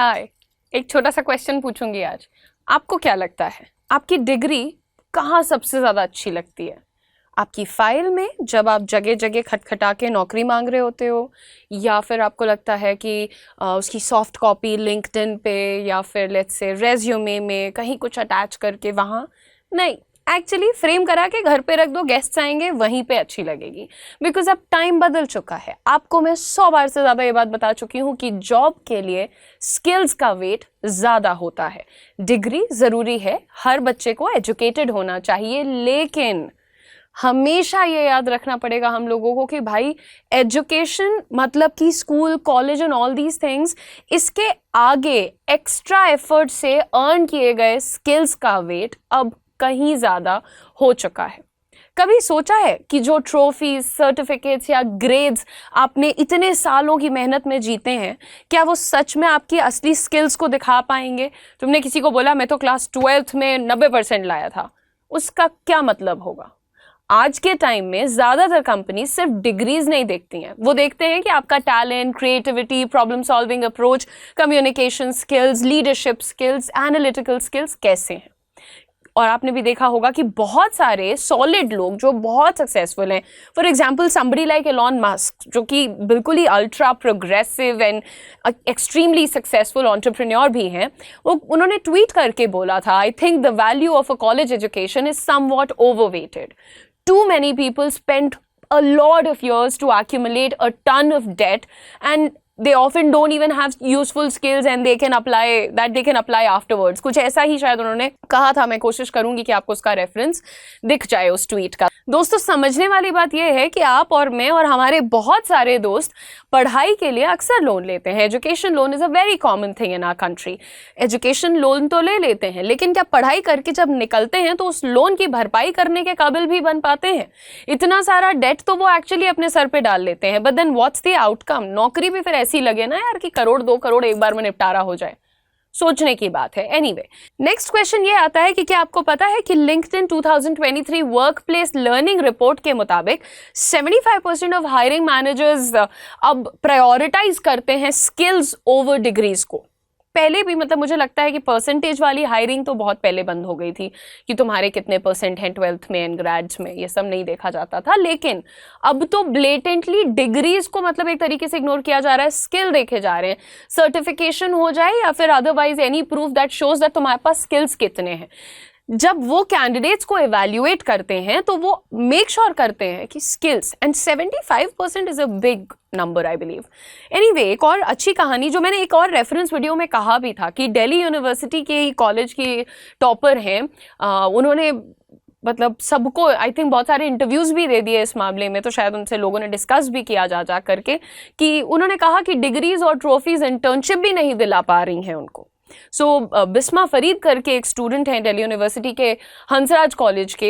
हाय, एक छोटा सा क्वेश्चन पूछूंगी आज। आपको क्या लगता है आपकी डिग्री कहाँ सबसे ज़्यादा अच्छी लगती है? आपकी फाइल में, जब आप जगह जगह खटखटा के नौकरी मांग रहे होते हो, या फिर आपको लगता है कि उसकी सॉफ्ट कॉपी लिंक्डइन पे या फिर लेट्स से रेज्यूमे में कहीं कुछ अटैच करके वहाँ? नहीं, एक्चुअली फ्रेम करा के घर पे रख दो, गेस्ट्स आएंगे वहीं पे अच्छी लगेगी। बिकॉज अब टाइम बदल चुका है। आपको मैं 100 बार से ज़्यादा ये बात बता चुकी हूँ कि जॉब के लिए स्किल्स का वेट ज़्यादा होता है। डिग्री ज़रूरी है, हर बच्चे को एजुकेटेड होना चाहिए, लेकिन हमेशा ये याद रखना पड़ेगा हम लोगों को कि भाई एजुकेशन मतलब कि school, college and all these things, इसके आगे एक्स्ट्रा एफर्ट से अर्न किए गए स्किल्स का वेट अब कहीं ज़्यादा हो चुका है। कभी सोचा है कि जो ट्रॉफीज, सर्टिफिकेट्स या ग्रेड्स आपने इतने सालों की मेहनत में जीते हैं, क्या वो सच में आपकी असली स्किल्स को दिखा पाएंगे? तुमने किसी को बोला मैं तो क्लास 12th में 90% लाया था, उसका क्या मतलब होगा? आज के टाइम में ज़्यादातर कंपनी सिर्फ डिग्रीज नहीं देखती हैं, वो देखते हैं कि आपका talent, creativity, problem solving approach, communication skills, leadership skills, analytical skills कैसे हैं। और आपने भी देखा होगा कि बहुत सारे सॉलिड लोग जो बहुत सक्सेसफुल हैं, for example somebody like Elon Musk, जो कि बिल्कुल ही ultra progressive and extremely successful entrepreneur भी हैं, उन्होंने ट्वीट करके बोला था, I think the value of a college education is somewhat overweighted. Too many people spend a lot of years to accumulate a ton of debt, and they often don't even have useful skills and they can apply afterwards. कुछ ऐसा ही शायद उन्होंने कहा था। मैं कोशिश करूंगी कि आपको उसका रेफरेंस दिख जाए उस ट्वीट का। दोस्तों, समझने वाली बात यह है कि आप और मैं और हमारे बहुत सारे दोस्त पढ़ाई के लिए अक्सर लोन लेते हैं। Education loan is a very common thing in our country. Education loan तो ले लेते हैं, लेकिन क्या पढ़ाई करके जब निकलते हैं तो उस लोन की भरपाई करने के काबिल भी बन पाते हैं? इतना सारा डेट तो वो एक्चुअली अपने सर पे डाल लेते हैं, but then what's the outcome? नौकरी भी फिर ऐसी लगे ना यार कि करोड़ 2 करोड़ एक बार में निपटारा हो जाए। सोचने की बात है। एनीवे, नेक्स्ट क्वेश्चन ये आता है कि क्या आपको पता है कि लिंक्डइन 2023 वर्कप्लेस लर्निंग रिपोर्ट के मुताबिक 75% ऑफ हायरिंग मैनेजर्स अब प्रायोरिटाइज करते हैं स्किल्स ओवर डिग्रीज को। पहले भी मतलब मुझे लगता है कि परसेंटेज वाली हायरिंग तो बहुत पहले बंद हो गई थी कि तुम्हारे कितने परसेंट हैं 12th में एंड ग्रेड्स में, ये सब नहीं देखा जाता था। लेकिन अब तो ब्लेटेंटली डिग्रीज को मतलब एक तरीके से इग्नोर किया जा रहा है, स्किल देखे जा रहे हैं। सर्टिफिकेशन हो जाए या फिर otherwise any proof that shows that तुम्हारे पास स्किल्स कितने हैं। जब वो कैंडिडेट्स को एवेल्युएट करते हैं तो वो मेक श्योर करते हैं कि skills, and 75% is a big number I believe. Anyway, एक और अच्छी कहानी जो मैंने एक और रेफरेंस वीडियो में कहा भी था कि दिल्ली यूनिवर्सिटी के कॉलेज की टॉपर हैं, उन्होंने मतलब सबको आई थिंक बहुत सारे इंटरव्यूज़ भी दे दिए इस मामले में, तो शायद उनसे लोगों ने डिस्कस भी किया जा करके कि उन्होंने कहा कि डिग्रीज और ट्रॉफीज इंटर्नशिप भी नहीं दिला पा रही हैं उनको। सो बिस्मा फरीद करके एक स्टूडेंट हैं दिल्ली यूनिवर्सिटी के हंसराज कॉलेज के,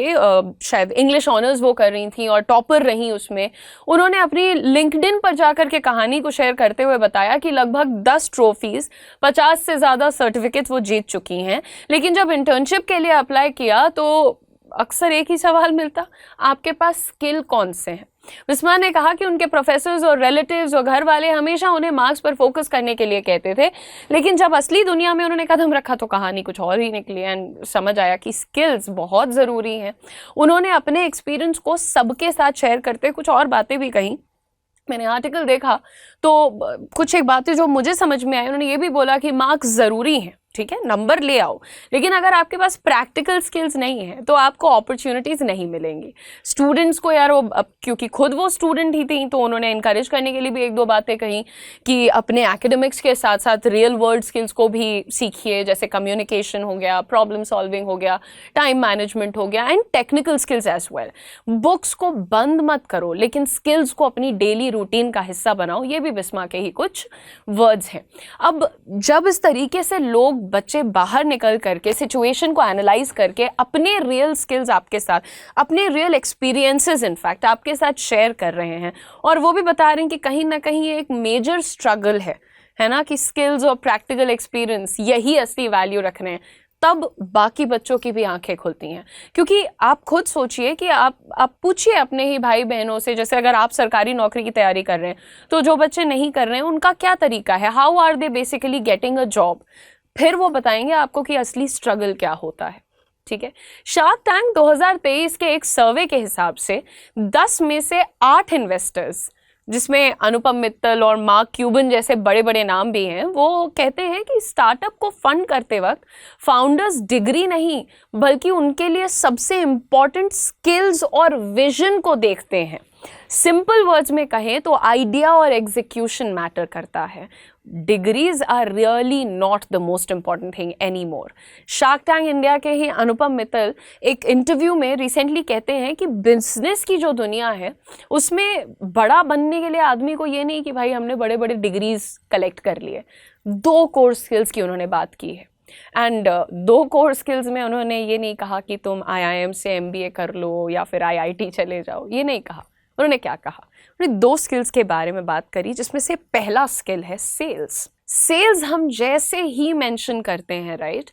शायद इंग्लिश ऑनर्स वो कर रही थी और टॉपर रही उसमें। उन्होंने अपनी लिंक्डइन पर जाकर के कहानी को शेयर करते हुए बताया कि लगभग 10 ट्रॉफीज, 50 से ज़्यादा सर्टिफिकेट्स वो जीत चुकी हैं, लेकिन जब इंटर्नशिप के लिए अप्लाई किया तो अक्सर एक ही सवाल मिलता, आपके पास स्किल कौन से हैं? बिस्मा ने कहा कि उनके प्रोफेसर्स और रिलेटिव्स और घर वाले हमेशा उन्हें मार्क्स पर फोकस करने के लिए कहते थे, लेकिन जब असली दुनिया में उन्होंने कदम रखा तो कहानी कुछ और ही निकली एंड समझ आया कि स्किल्स बहुत ज़रूरी हैं। उन्होंने अपने एक्सपीरियंस को सबके साथ शेयर करते कुछ और बातें भी कहीं। मैंने आर्टिकल देखा तो कुछ एक बातें जो मुझे समझ में आई, उन्होंने ये भी बोला कि मार्क्स ज़रूरी हैं, ठीक है, नंबर ले आओ, लेकिन अगर आपके पास प्रैक्टिकल स्किल्स नहीं है तो आपको अपॉर्चुनिटीज़ नहीं मिलेंगी। स्टूडेंट्स को यार, वो क्योंकि खुद वो स्टूडेंट ही थी तो उन्होंने इनकरेज करने के लिए भी 1-2 बातें कही कि अपने एकेडमिक्स के साथ साथ रियल वर्ल्ड स्किल्स को भी सीखिए, जैसे कम्युनिकेशन हो गया, प्रॉब्लम सॉल्विंग हो गया, टाइम मैनेजमेंट हो गया, and technical skills as well. Books को बंद मत करो, लेकिन स्किल्स को अपनी डेली रूटीन का हिस्सा बनाओ। ये भी बिस्मा के ही कुछ वर्ड्स हैं। अब जब इस तरीके से लोग, बच्चे बाहर निकल करके सिचुएशन को एनालाइज करके अपने रियल स्किल्स आपके साथ, अपने रियल एक्सपीरियंसेस इनफैक्ट आपके साथ शेयर कर रहे हैं, और वो भी बता रहे हैं कि कहीं ना कहीं ये एक मेजर स्ट्रगल है ना, कि स्किल्स और प्रैक्टिकल एक्सपीरियंस यही असली वैल्यू रख रहे हैं। तब बाकी बच्चों की भी आंखें खुलती हैं। क्योंकि आप खुद सोचिए कि आप पूछिए अपने ही भाई बहनों से, जैसे अगर आप सरकारी नौकरी की तैयारी कर रहे हैं तो जो बच्चे नहीं कर रहे हैं उनका क्या तरीका है, how are they basically getting a job, फिर वो बताएंगे आपको कि असली स्ट्रगल क्या होता है। ठीक है, शार्क टैंक 2023 के एक सर्वे के हिसाब से 10 में से 8 इन्वेस्टर्स, जिसमें अनुपम मित्तल और मार्क क्यूबन जैसे बड़े बड़े नाम भी हैं, वो कहते हैं कि स्टार्टअप को फंड करते वक्त फाउंडर्स डिग्री नहीं बल्कि उनके लिए सबसे इंपॉर्टेंट स्किल्स और विजन को देखते हैं। सिंपल वर्ड्स में कहें तो आइडिया और एग्जीक्यूशन मैटर करता है। Degrees are really not the most important thing anymore. Shark Tank India के ही अनुपम मित्तल एक इंटरव्यू में रिसेंटली कहते हैं कि बिजनेस की जो दुनिया है उसमें बड़ा बनने के लिए आदमी को ये नहीं कि भाई हमने बड़े बड़े डिग्रीज कलेक्ट कर लिए। 2 कोर स्किल्स की उन्होंने बात की है। एंड 2 कोर स्किल्स में उन्होंने ये नहीं कहा कि तुम IIM से MBA कर लो या फिर IIT चले जाओ, ये नहीं कहा। उन्होंने क्या कहा, उन्होंने 2 स्किल्स के बारे में बात करी, जिसमें से पहला स्किल है सेल्स। सेल्स हम जैसे ही मेंशन करते हैं, राइट,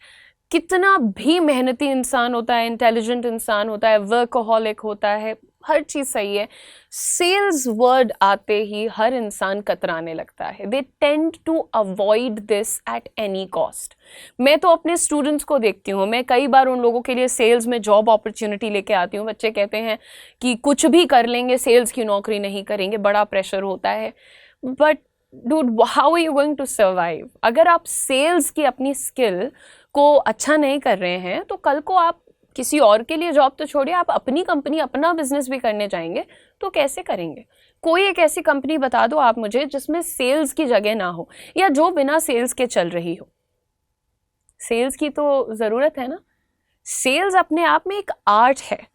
कितना भी मेहनती इंसान होता है, इंटेलिजेंट इंसान होता है, वर्कहोलिक होता है, हर चीज़ सही है, सेल्स वर्ड आते ही हर इंसान कतराने लगता है। They tend to avoid this at any cost. मैं तो अपने स्टूडेंट्स को देखती हूँ, मैं कई बार उन लोगों के लिए सेल्स में जॉब अपॉर्चुनिटी लेके आती हूँ। बच्चे कहते हैं कि कुछ भी कर लेंगे, सेल्स की नौकरी नहीं करेंगे, बड़ा प्रेशर होता है। But dude, how are you going to survive? अगर आप सेल्स की अपनी स्किल को अच्छा नहीं कर रहे हैं तो कल को आप किसी और के लिए जॉब तो छोड़िए, आप अपनी कंपनी, अपना बिजनेस भी करने जाएंगे तो कैसे करेंगे? कोई एक ऐसी कंपनी बता दो आप मुझे जिसमें सेल्स की जगह ना हो, या जो बिना सेल्स के चल रही हो। सेल्स की तो ज़रूरत है ना। सेल्स अपने आप में एक आर्ट है।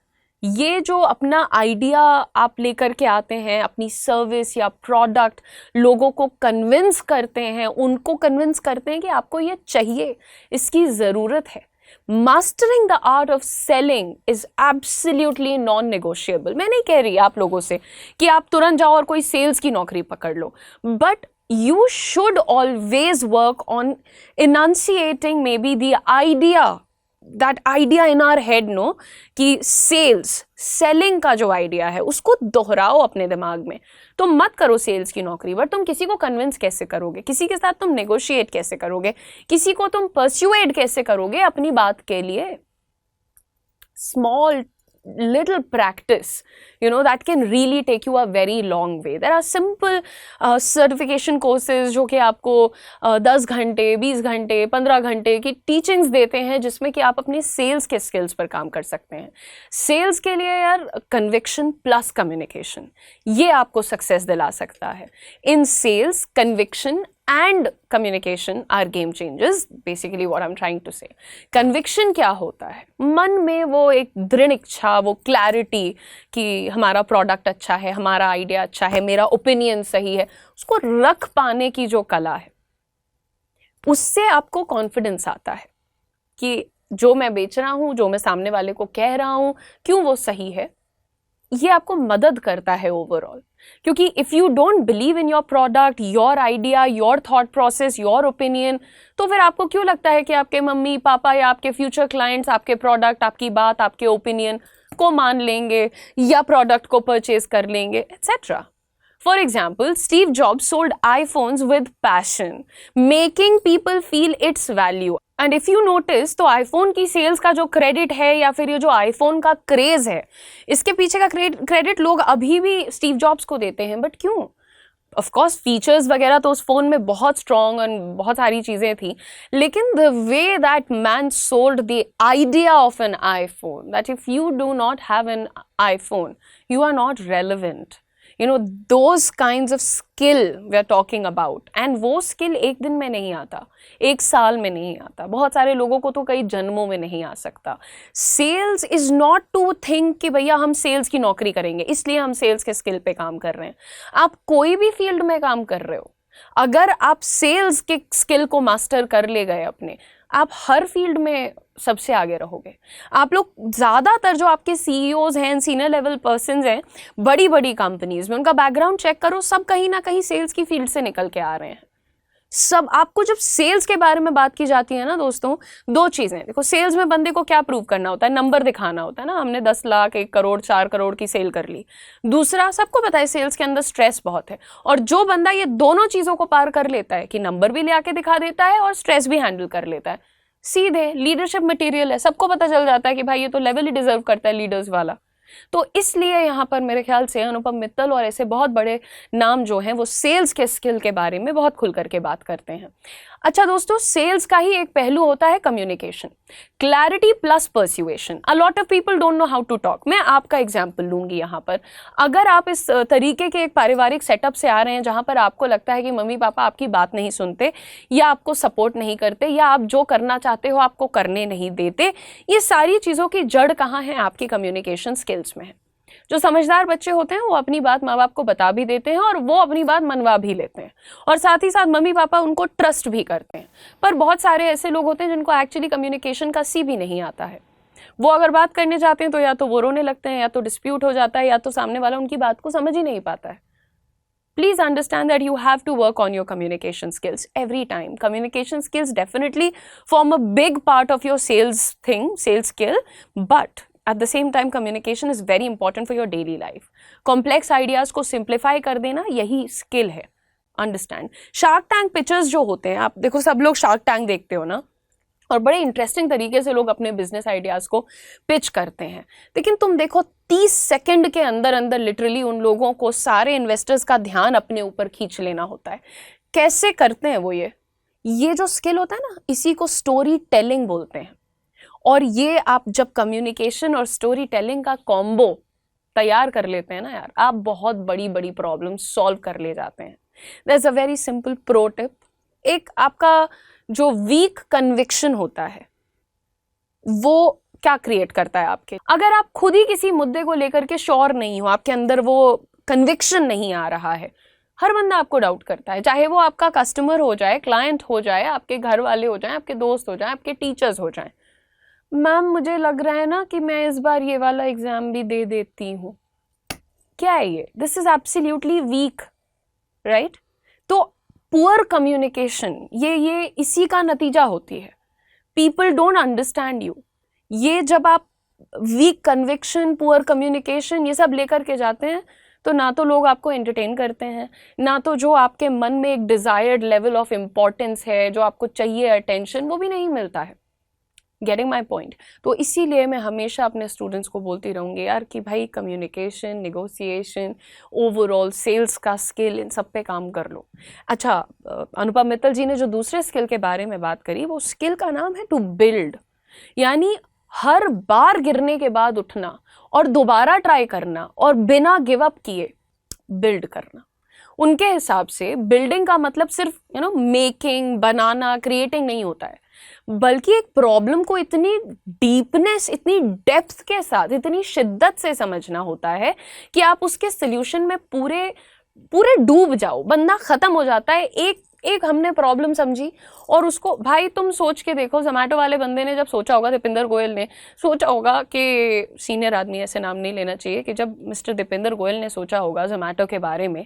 ये जो अपना आइडिया आप लेकर के आते हैं, अपनी सर्विस या प्रोडक्ट, लोगों को कन्विंस करते हैं, उनको कन्विंस करते हैं कि आपको ये चाहिए, इसकी ज़रूरत है। Mastering the art of selling is absolutely non negotiable. मैं नहीं कह रही आप लोगों से कि आप तुरंत जाओ और कोई सेल्स की नौकरी पकड़ लो, but you should always work on enunciating maybe the idea, that idea in our head, no, कि सेलिंग का जो आइडिया है उसको दोहराओ अपने दिमाग में। तो मत करो सेल्स की नौकरी, बट तुम किसी को कन्विंस कैसे करोगे, किसी के साथ तुम नेगोशिएट कैसे करोगे, किसी को तुम परस्यूएड कैसे करोगे अपनी बात के लिए? small little practice, that can really take you a very long way. There are simple certification courses जो कि आपको 10 घंटे, 20 घंटे, 15 घंटे की टीचिंग्स देते हैं, जिसमें कि आप अपने सेल्स के स्किल्स पर काम कर सकते हैं। सेल्स के लिए यार कन्विक्शन प्लस कम्युनिकेशन, ये आपको सक्सेस दिला सकता है। In sales conviction and communication are game changers, basically what I'm trying to say. Conviction क्या होता है? मन में वो एक दृढ़ इच्छा, वो क्लैरिटी कि हमारा प्रोडक्ट अच्छा है, हमारा आइडिया अच्छा है, मेरा ओपिनियन सही है, उसको रख पाने की जो कला है, उससे आपको कॉन्फिडेंस आता है कि जो मैं बेच रहा हूँ, जो मैं सामने वाले को कह रहा हूँ, क्यों वो सही है। ये आपको मदद करता है ओवरऑल, क्योंकि if you don't believe in your product, your idea, your thought process, your opinion, तो फिर आपको क्यों लगता है कि आपके मम्मी पापा या आपके फ्यूचर क्लाइंट्स आपके प्रोडक्ट, आपकी बात, आपके ओपिनियन को मान लेंगे या प्रोडक्ट को परचेज कर लेंगे, etcetera. For example, Steve Jobs sold iPhones with passion, making people feel its value. And if you notice, तो iPhone की सेल्स का जो क्रेडिट है या फिर ये जो iPhone का क्रेज है, इसके पीछे का क्रेडिट लोग अभी भी स्टीव जॉब्स को देते हैं। बट क्यों? ऑफ कोर्स फीचर्स वगैरह तो उस फोन में बहुत स्ट्रॉन्ग और बहुत सारी चीज़ें थी, लेकिन the way that man sold the idea of an iPhone, that if you do not have an iPhone you are not relevant, those kinds of skill we are talking about. And वो skill एक दिन में नहीं आता, एक साल में नहीं आता, बहुत सारे लोगों को तो कई जन्मों में नहीं आ सकता। Sales is not to think कि भैया हम सेल्स की नौकरी करेंगे इसलिए हम सेल्स के स्किल पे काम कर रहे हैं। आप कोई भी फील्ड में काम कर रहे हो, अगर आप सेल्स के स्किल को मास्टर कर ले गए अपने, आप हर फील्ड में सबसे आगे रहोगे। आप लोग ज़्यादातर जो आपके CEOs हैं, सीनियर लेवल पर्सन्स हैं बड़ी बड़ी कंपनीज में, उनका बैकग्राउंड चेक करो, सब कहीं ना कहीं सेल्स की फील्ड से निकल के आ रहे हैं। सब आपको जब सेल्स के बारे में बात की जाती है ना दोस्तों, दो चीजें देखो, सेल्स में बंदे को क्या प्रूव करना होता है, नंबर दिखाना होता है ना, हमने 10 लाख 1 करोड़ 4 करोड़ की सेल कर ली। दूसरा, सबको पता है सेल्स के अंदर स्ट्रेस बहुत है, और जो बंदा ये दोनों चीजों को पार कर लेता है कि नंबर भी ले आके दिखा देता है और स्ट्रेस भी हैंडल कर लेता है, सीधे लीडरशिप मटेरियल है। सबको पता चल जाता है कि भाई ये तो लेवल ही डिजर्व करता है लीडर्स वाला। तो इसलिए यहाँ पर मेरे ख्याल से अनुपम मित्तल और ऐसे बहुत बड़े नाम जो हैं वो सेल्स के स्किल के बारे में बहुत खुल करके बात करते हैं। अच्छा दोस्तों, सेल्स का ही एक पहलू होता है communication, clarity plus persuasion. A lot of people don't know how to talk. मैं आपका एग्जांपल लूंगी यहाँ पर। अगर आप इस तरीके के एक पारिवारिक सेटअप से आ रहे हैं जहाँ पर आपको लगता है कि मम्मी पापा आपकी बात नहीं सुनते या आपको सपोर्ट नहीं करते या आप जो करना चाहते हो आपको करने नहीं देते, ये सारी चीज़ों की जड़ कहाँ है? आपकी कम्युनिकेशन स्किल्स में है। जो समझदार बच्चे होते हैं वो अपनी बात माँ बाप को बता भी देते हैं और वो अपनी बात मनवा भी लेते हैं, और साथ ही साथ मम्मी पापा उनको ट्रस्ट भी करते हैं। पर बहुत सारे ऐसे लोग होते हैं जिनको एक्चुअली कम्युनिकेशन का सी भी नहीं आता है। वो अगर बात करने जाते हैं तो या तो वो रोने लगते हैं, या तो डिस्प्यूट हो जाता है, या तो सामने वाला उनकी बात को समझ ही नहीं पाता है। Please understand that you have to work on your communication skills every time. Communication skills definitely form a big part of your sales skill, but at the same time communication is very important for your daily life. Complex ideas को simplify कर देना यही skill है। Understand? Shark Tank pitches जो होते हैं, आप देखो सब लोग Shark Tank देखते हो ना, और बड़े इंटरेस्टिंग तरीके से लोग अपने बिजनेस आइडियाज़ को पिच करते हैं। लेकिन तुम देखो 30 सेकंड के अंदर अंदर लिटरली उन लोगों को सारे इन्वेस्टर्स का ध्यान अपने ऊपर खींच लेना होता है। कैसे करते हैं वो? ये जो स्किल होता है ना, इसी को स्टोरी टेलिंग बोलते हैं। और ये आप जब कम्युनिकेशन और स्टोरी टेलिंग का कॉम्बो तैयार कर लेते हैं ना यार, आप बहुत बड़ी बड़ी प्रॉब्लम सॉल्व कर ले जाते हैं। There is a very simple pro tip. एक आपका जो वीक कन्विक्शन होता है वो क्या क्रिएट करता है आपके, अगर आप खुद ही किसी मुद्दे को लेकर के श्योर नहीं हो, आपके अंदर वो कन्विक्शन नहीं आ रहा है, हर बंदा आपको डाउट करता है, चाहे वो आपका कस्टमर हो जाए, क्लाइंट हो जाए, आपके घर वाले हो जाए, आपके दोस्त हो जाए, आपके टीचर्स हो जाए। मैम मुझे लग रहा है ना कि मैं इस बार ये वाला एग्जाम भी दे देती हूँ। क्या है ये? This is absolutely weak, right? तो पुअर कम्युनिकेशन ये इसी का नतीजा होती है। People don't understand you. ये जब आप वीक कन्विक्शन, पुअर कम्युनिकेशन ये सब लेकर के जाते हैं तो ना तो लोग आपको एंटरटेन करते हैं, ना तो जो आपके मन में एक डिजायर्ड लेवल ऑफ इम्पोर्टेंस है, जो आपको चाहिए अटेंशन, वो भी नहीं मिलता है। Getting my point? तो इसीलिए मैं हमेशा अपने स्टूडेंट्स को बोलती रहूँगी यार कि भाई कम्युनिकेशन, निगोसिएशन, ओवरऑल सेल्स का स्किल, इन सब पे काम कर लो। अच्छा, अनुपम मित्तल जी ने जो दूसरे स्किल के बारे में बात करी, वो स्किल का नाम है टू बिल्ड, यानी हर बार गिरने के बाद उठना और दोबारा ट्राई करना और बिना गिव अप किए बिल्ड करना। उनके हिसाब से बिल्डिंग का मतलब सिर्फ मेकिंग, बनाना, क्रिएटिंग नहीं होता है, बल्कि एक प्रॉब्लम को इतनी डीपनेस, इतनी डेप्थ के साथ, इतनी शिद्दत से समझना होता है कि आप उसके सोल्यूशन में पूरे डूब जाओ। बंदा खत्म हो जाता है। एक हमने प्रॉब्लम समझी और उसको, भाई तुम सोच के देखो, जोमैटो वाले बंदे ने जब सोचा होगा, दीपेंद्र गोयल ने सोचा होगा, कि सीनियर आदमी, ऐसे नाम नहीं लेना चाहिए, कि जब मिस्टर दीपेंद्र गोयल ने सोचा होगा जोमैटो के बारे में,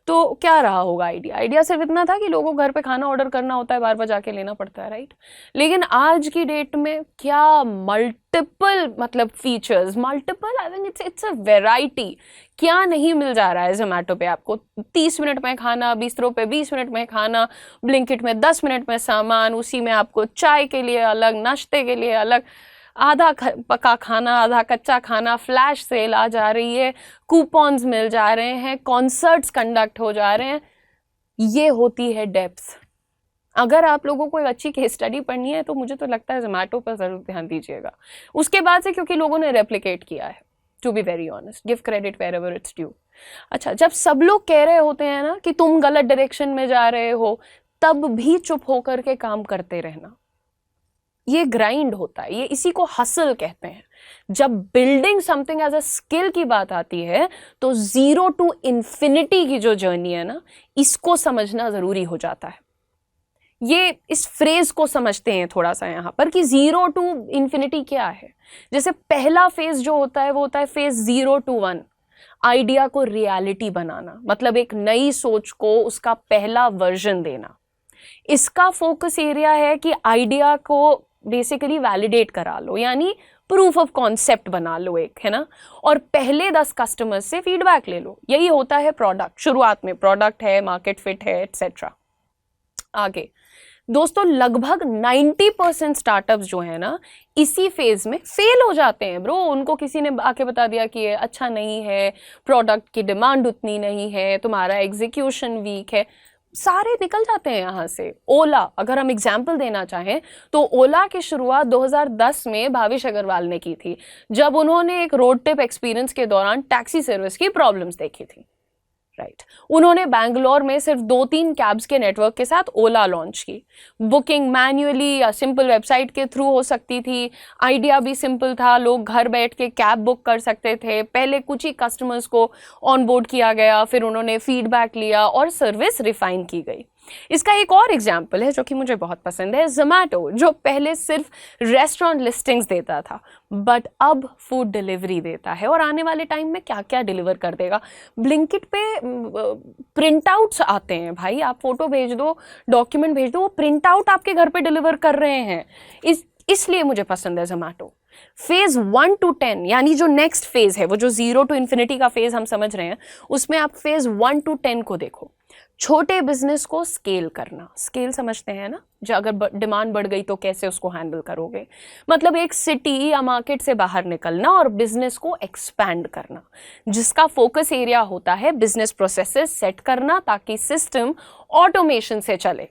तो क्या रहा होगा आइडिया सिर्फ इतना था कि लोगों को घर पे खाना ऑर्डर करना होता है, बार बार जाके लेना पड़ता है, राइट? लेकिन आज की डेट में क्या multiple features, multiple, I think it's a variety. क्या नहीं मिल जा रहा है जोमैटो पे आपको? 30 मिनट में खाना, बिस्तरों पे 20 मिनट में खाना, ब्लिंकिट में 10 मिनट में सामान, उसी में आपको चाय के लिए अलग, नाश्ते के लिए अलग, आधा पका खाना, आधा कच्चा खाना, फ्लैश सेल आ जा रही है, कूपन्स मिल जा रहे हैं, कॉन्सर्ट्स कंडक्ट हो जा रहे हैं। ये होती है डेप्थ। अगर आप लोगों को एक अच्छी केस स्टडी पढ़नी है तो मुझे तो लगता है जोमैटो पर जरूर ध्यान दीजिएगा। उसके बाद से, क्योंकि लोगों ने रेप्लिकेट किया है, to be very honest, give credit wherever it's due. अच्छा, जब सब लोग कह रहे होते हैं ना कि तुम गलत डायरेक्शन में जा रहे हो, तब भी चुप होकर के काम करते रहना, ये ग्राइंड होता है, ये इसी को हसल कहते हैं। जब building something as a skill की बात आती है तो 0 to infinity की जो जर्नी है ना, इसको समझना जरूरी हो जाता है। ये इस फ्रेज को समझते हैं थोड़ा सा यहाँ पर कि 0 to infinity क्या है। जैसे पहला फेज जो होता है वो होता है फेज 0 to 1, आइडिया को रियलिटी बनाना, मतलब एक नई सोच को उसका पहला वर्जन देना। इसका फोकस एरिया है कि आइडिया को बेसिकली वैलिडेट करा लो, यानी प्रूफ ऑफ कॉन्सेप्ट बना लो एक, है ना, और पहले 10 कस्टमर्स से फीडबैक ले लो। यही होता है प्रोडक्ट, शुरुआत में प्रोडक्ट है, मार्केट फिट है, एटसेट्रा। आगे दोस्तों, लगभग 90% स्टार्टअप्स जो है ना इसी फेज में फेल हो जाते हैं ब्रो। उनको किसी ने आके बता दिया कि ये अच्छा नहीं है, प्रोडक्ट की डिमांड उतनी नहीं है, तुम्हारा एग्जीक्यूशन वीक है, सारे निकल जाते हैं यहाँ से। ओला, अगर हम एग्जाम्पल देना चाहें तो ओला की शुरुआत 2010 में भाविश अग्रवाल ने की थी, जब उन्होंने एक रोड ट्रिप एक्सपीरियंस के दौरान टैक्सी सर्विस की प्रॉब्लम्स देखी थी, राइट। उन्होंने बैंगलोर में सिर्फ 2-3 कैब्स के नेटवर्क के साथ ओला लॉन्च की। बुकिंग मैन्युअली या सिंपल वेबसाइट के थ्रू हो सकती थी, आइडिया भी सिंपल था, लोग घर बैठ के कैब बुक कर सकते थे। पहले कुछ ही कस्टमर्स को ऑनबोर्ड किया गया, फिर उन्होंने फीडबैक लिया और सर्विस रिफाइन की गई। इसका एक और एग्जाम्पल है जो कि मुझे बहुत पसंद है, जोमैटो, जो पहले सिर्फ रेस्टोरेंट लिस्टिंग्स देता था बट अब फूड डिलीवरी देता है, और आने वाले टाइम में क्या क्या डिलीवर कर देगा। ब्लिंकिट पे प्रिंट आउट्स आते हैं भाई, आप फोटो भेज दो, डॉक्यूमेंट भेज दो, वो प्रिंट आउट आपके घर पे डिलीवर कर रहे हैं। इसलिए मुझे पसंद है जोमैटो। फेज 1 to 10 यानी जो नेक्स्ट फेज है, वो जो 0 to infinity का फेज हम समझ रहे हैं, उसमें आप फेज 1 to 10 को देखो। छोटे बिजनेस को स्केल करना, स्केल समझते हैं ना, जो अगर डिमांड बढ़ गई तो कैसे उसको हैंडल करोगे, मतलब एक सिटी या मार्केट से बाहर निकलना और बिजनेस को एक्सपैंड करना, जिसका फोकस एरिया होता है बिजनेस प्रोसेसेस सेट करना ताकि सिस्टम ऑटोमेशन से चले।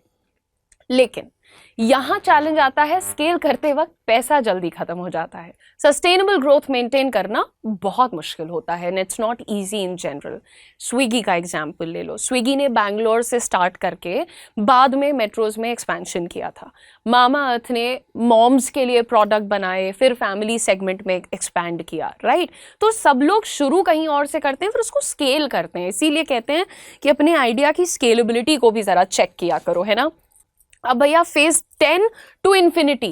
लेकिन यहां चैलेंज आता है, स्केल करते वक्त पैसा जल्दी खत्म हो जाता है, सस्टेनेबल ग्रोथ मेंटेन करना बहुत मुश्किल होता है, it's not easy in general. Swiggy का एग्जांपल ले लो। स्विगी ने बैंगलोर से स्टार्ट करके बाद में मेट्रोज में एक्सपेंशन किया था। मामा अर्थ ने मॉम्स के लिए प्रोडक्ट बनाए, फिर फैमिली सेगमेंट में एक्सपैंड किया, राइट। तो सब लोग शुरू कहीं और से करते हैं, फिर उसको स्केल करते हैं। इसीलिए कहते हैं कि अपने आइडिया की स्केलेबिलिटी को भी जरा चेक किया करो, है ना। अब भैया फेज 10 to infinity,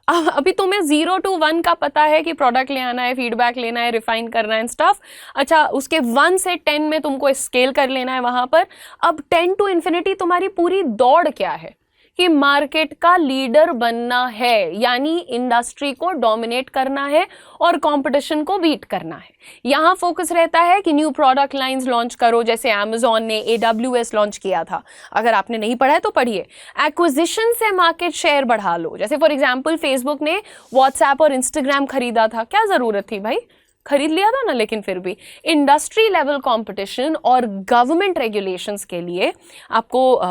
अभी तुम्हें 0 to 1 का पता है कि प्रोडक्ट ले आना है, फीडबैक लेना है, रिफाइन करना है स्टफ। अच्छा, उसके 1 से 10 में तुमको स्केल कर लेना है वहां पर। अब 10 to infinity तुम्हारी पूरी दौड़ क्या है कि मार्केट का लीडर बनना है, यानी इंडस्ट्री को डोमिनेट करना है और कंपटीशन को बीट करना है। यहाँ फोकस रहता है कि न्यू प्रोडक्ट लाइंस लॉन्च करो, जैसे अमेजॉन ने AWS लॉन्च किया था, अगर आपने नहीं पढ़ा है तो पढ़िए। एक्विजिशन से मार्केट शेयर बढ़ा लो, जैसे फॉर एग्जांपल फेसबुक ने व्हाट्सएप और इंस्टाग्राम खरीदा था, क्या जरूरत थी भाई, खरीद लिया था ना। लेकिन फिर भी इंडस्ट्री लेवल कंपटीशन और गवर्नमेंट रेगुलेशंस के लिए आपको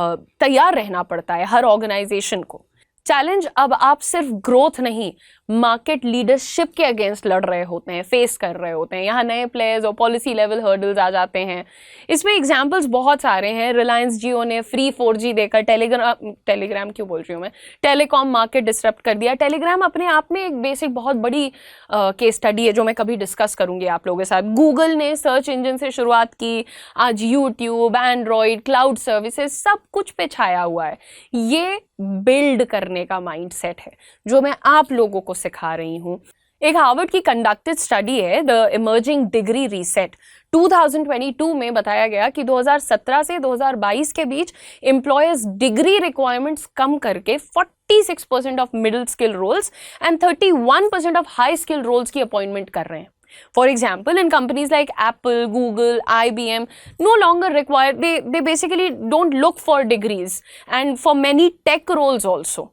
तैयार रहना पड़ता है, हर ऑर्गेनाइजेशन को। चैलेंज अब आप सिर्फ ग्रोथ नहीं, मार्केट लीडरशिप के अगेंस्ट लड़ रहे होते हैं, फेस कर रहे होते हैं। यहाँ नए प्लेयर्स और पॉलिसी लेवल हर्डल्स आ जाते हैं। इसमें एग्जांपल्स बहुत सारे हैं। रिलायंस जियो ने फ्री 4G देकर टेलीग्राम क्यों बोल रही हूँ मैं, टेलीकॉम मार्केट डिसरप्ट कर दिया। टेलीग्राम अपने आप में एक बेसिक बहुत बड़ी केस स्टडी है जो मैं कभी डिस्कस करूंगी आप लोगों के साथ। गूगल ने सर्च इंजन से शुरुआत की, आज यूट्यूब, एंड्रॉइड, क्लाउड सर्विसेज सब कुछ पे छाया हुआ है। ये बिल्ड करने का माइंडसेट है जो मैं आप लोगों को सिखा रही हूं। एक हार्वर्ड की कंडक्टेड स्टडी है, द इमर्जिंग डिग्री रीसेट। 2022 में बताया गया कि 2017 से 2022 के बीच एम्प्लॉयर्स डिग्री रिक्वायरमेंट्स कम करके 46% of middle skill roles and 31% of high skill roles की अपॉइंटमेंट कर रहे हैं। For example, in companies like Apple, Google, IBM, no longer require, they basically don't look for degrees, and for many tech roles also.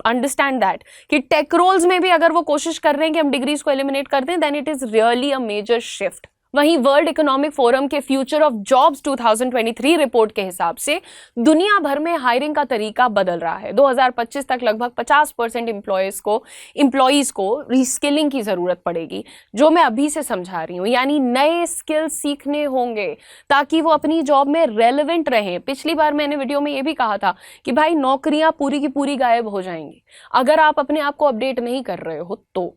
Understand that कि take roles में भी अगर वो कोशिश कर रहे हैं कि हम डिग्रीज को एलिमिनेट कर दें, then it is really a major shift. वहीं वर्ल्ड इकोनॉमिक फोरम के फ्यूचर ऑफ जॉब्स 2023 रिपोर्ट के हिसाब से दुनिया भर में हायरिंग का तरीका बदल रहा है। 2025 तक लगभग 50% एम्प्लॉयज को रीस्किलिंग की जरूरत पड़ेगी, जो मैं अभी से समझा रही हूँ, यानी नए स्किल सीखने होंगे ताकि वो अपनी जॉब में रेलेवेंट रहें। पिछली बार मैंने वीडियो में ये भी कहा था कि भाई नौकरियां पूरी की पूरी गायब हो जाएंगी अगर आप अपने आप को अपडेट नहीं कर रहे हो। तो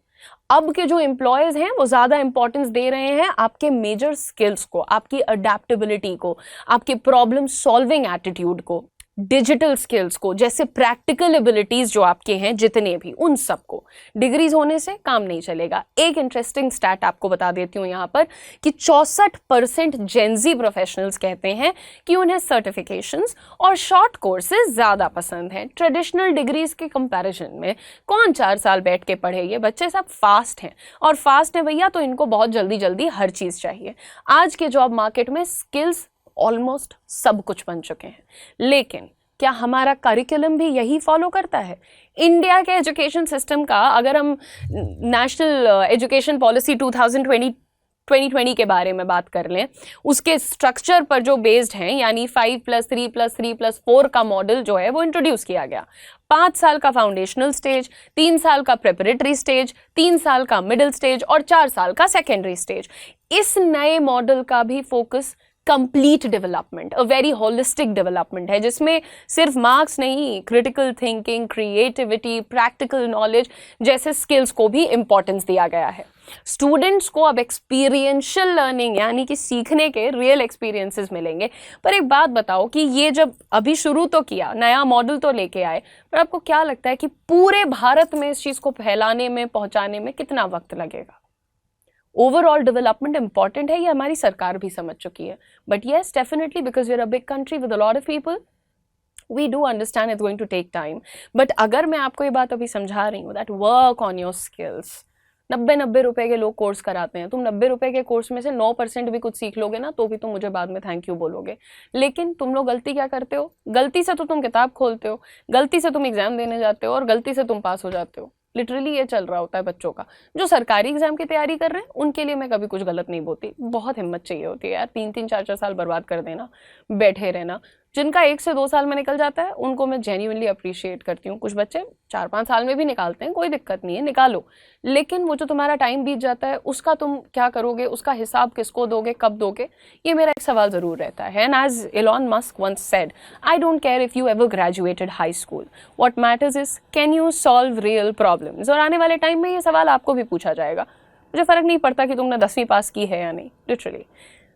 अब के जो एम्प्लॉयज हैं वो ज्यादा इंपॉर्टेंस दे रहे हैं आपके मेजर स्किल्स को, आपकी अडेप्टेबिलिटी को, आपके प्रॉब्लम सॉल्विंग एटीट्यूड को। डिजिटल स्किल्स को, जैसे प्रैक्टिकल एबिलिटीज जो आपके हैं जितने भी, उन सबको। डिग्रीज होने से काम नहीं चलेगा। एक इंटरेस्टिंग स्टैट आपको बता देती हूँ यहाँ पर कि 64% जेनजी प्रोफेशनल्स कहते हैं कि उन्हें सर्टिफिकेशंस और शॉर्ट कोर्सेज ज़्यादा पसंद हैं ट्रेडिशनल डिग्रीज के कंपैरिजन में। कौन 4 साल बैठ के पढ़े? ये बच्चे सब फास्ट हैं, और फास्ट हैं भैया तो इनको बहुत जल्दी जल्दी हर चीज़ चाहिए। आज के जॉब मार्केट में स्किल्स ऑलमोस्ट सब कुछ बन चुके हैं, लेकिन क्या हमारा करिकुलम भी यही फॉलो करता है? इंडिया के एजुकेशन सिस्टम का अगर हम नेशनल एजुकेशन पॉलिसी 2020 के बारे में बात कर लें, उसके स्ट्रक्चर पर जो बेस्ड हैं, यानी 5+3+3+4 का मॉडल जो है वो इंट्रोड्यूस किया गया। 5 साल का फाउंडेशनल स्टेज, 3 साल का प्रेपरेटरी स्टेज, 3 साल का मिडिल स्टेज और 4 साल का सेकेंडरी स्टेज। इस नए मॉडल का भी focus complete development, a very holistic development है, जिसमें सिर्फ मार्क्स नहीं, critical thinking, creativity, practical knowledge जैसे स्किल्स को भी इंपॉर्टेंस दिया गया है। स्टूडेंट्स को अब एक्सपीरियंशियल लर्निंग यानी कि सीखने के रियल एक्सपीरियंसेस मिलेंगे। पर एक बात बताओ कि ये जब अभी शुरू तो किया, नया मॉडल तो लेके आए, पर आपको क्या लगता है कि पूरे भारत में इस चीज़ को फैलाने में, पहुंचाने में कितना वक्त लगेगा? ओवरऑल डेवलपमेंट इंपॉर्टेंट है, ये हमारी सरकार भी समझ चुकी है। But yes, definitely because we are a big country with a lot of people, we do understand it's going to take time. बट अगर मैं आपको ये बात अभी समझा रही हूँ that work on your skills, 90 रुपए के लोग कोर्स कराते हैं, तुम 90 रुपए के कोर्स में से 9% भी कुछ सीख लोगे ना, तो भी तुम मुझे बाद में थैंक यू बोलोगे। लेकिन तुम लोग गलती क्या करते हो? गलती से तो तुम किताब खोलते हो, गलती से तुम एग्जाम देने जाते हो और गलती से तुम पास हो जाते हो। लिटरली ये चल रहा होता है बच्चों का। जो सरकारी एग्जाम की तैयारी कर रहे हैं उनके लिए मैं कभी कुछ गलत नहीं बोलती, बहुत हिम्मत चाहिए होती है यार, 3-3, 4-4 साल बर्बाद कर देना, बैठे रहना। जिनका 1 से 2 साल में निकल जाता है उनको मैं जेन्युइनली अप्रिशिएट करती हूँ। कुछ बच्चे 4-5 साल में भी निकालते हैं, कोई दिक्कत नहीं है, निकालो। लेकिन वो जो तुम्हारा टाइम बीत जाता है उसका तुम क्या करोगे, उसका हिसाब किसको दोगे, कब दोगे, ये मेरा एक सवाल ज़रूर रहता है। And as Elon Musk once said, I don't care if you ever graduated high school, what matters is can you solve real problems. और आने वाले टाइम में ये सवाल आपको भी पूछा जाएगा। मुझे फ़र्क नहीं पड़ता कि तुमने 10वीं पास की है या नहीं, literally.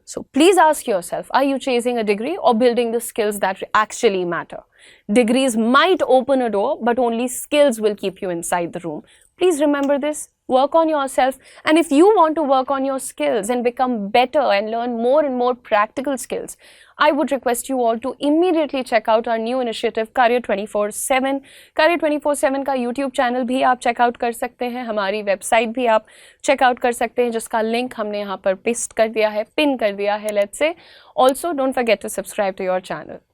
So please ask yourself, are you chasing a degree or building the skills that actually matter? Degrees might open a door, but only skills will keep you inside the room. Please remember this. Work on yourself, and if you want to work on your skills and become better and learn more and more practical skills, I would request you all to immediately check out our new initiative Career 24/7. Career 24/7 का YouTube channel भी आप checkout कर सकते हैं, हमारी website भी आप checkout कर सकते हैं, जिसका लिंक हमने यहाँ पर पेस्ट कर दिया है, पिन कर दिया है, let's say. Also, don't forget to subscribe to your channel.